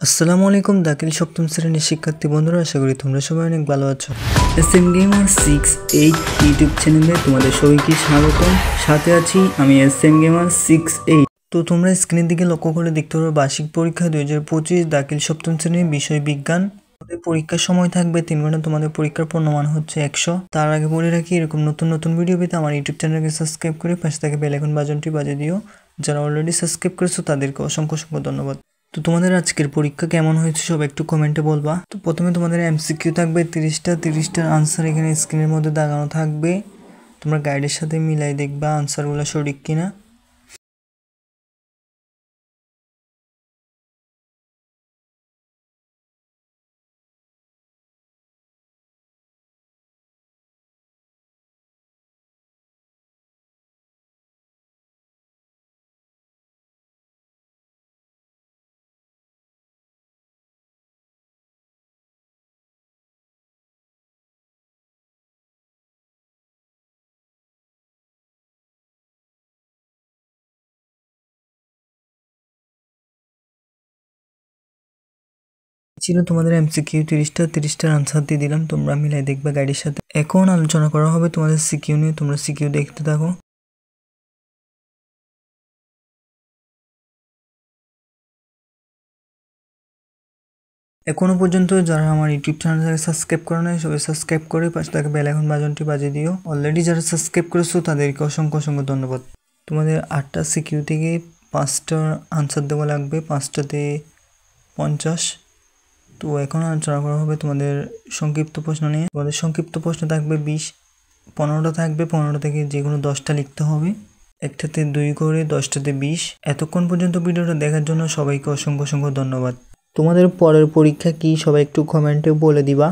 আসসালামু আলাইকুম দাখিল সপ্তম শ্রেণীর শিক্ষার্থী বন্ধুরা, আশা করি তোমরা সবাই অনেক ভালো আছো। SM Gamer 68 ইউটিউব চ্যানেলে তোমাদের সবাইকে স্বাগতম। সাথে আছি আমি SM Gamer 68। তো তোমরা স্ক্রিনের দিকে লক্ষ্য করে দেখতে পারো বার্ষিক পরীক্ষা 2025 দাখিল সপ্তম শ্রেণীর বিষয় বিজ্ঞান। তোমাদের পরীক্ষার সময় থাকবে 3 ঘন্টা। তোমাদের পরীক্ষার পূর্ণমান হচ্ছে 100। তার আগে বলে রাখি, এরকম নতুন নতুন ভিডিও পেতে আমার ইউটিউব চ্যানেলকে সাবস্ক্রাইব করে পাশে থাকা বেল আইকন বাটনটি বাজিয়ে দিও। যারা অলরেডি সাবস্ক্রাইব করেছো তাদেরকে অসংখ্য ধন্যবাদ। তো তোমাদের আজকের পরীক্ষা কেমন হয়েছে সব একটু কমেন্টে বলবা। তো প্রথমে তোমাদের MCQ থাকবে 30টার আনসার এখানে স্ক্রিনের মধ্যে দাগানো থাকবে। তোমরা গাইডের সাথে মিলাই দেখবা আনসারগুলো সঠিক কিনা। ছিল তোমাদের MCQ 30টার আনসার দিয়ে দিলাম, তোমরা মিলাই দেখবে গাইডের সাথে। এখন আলোচনা করা হবে তোমাদের সিকিউ নিয়ে। তোমরা সিকিউ দেখতে থাকো। এখনো পর্যন্ত যারা আমার ইউটিউব চ্যানেলটাকে সাবস্ক্রাইব করে নাই, সবাই সাবস্ক্রাইব করে পাশে থাকা বেল আইকন বাটনটি বাজিয়ে দিও। অলরেডি যারা সাবস্ক্রাইব করেছো তাদেরকে অসংখ্য ধন্যবাদ। তোমাদের 8টা সিকিউ থেকে 5টা আনসার দেওয়া লাগবে, 5টাতে 50। তো এখন আলোচনা করা হবে তোমাদের সংক্ষিপ্ত প্রশ্ন নিয়ে। তোমাদের সংক্ষিপ্ত প্রশ্ন থাকবে 20, 15টা থাকবে। 15টা থেকে যে কোনো 10টা লিখতে হবে। একটাতে 2 করে, 10টাতে 20। এতক্ষণ পর্যন্ত ভিডিওটা দেখার জন্য সবাইকে অসংখ্য ধন্যবাদ। তোমাদের পরের পরীক্ষা কি সবাই একটু কমেন্টে বলে দিবা।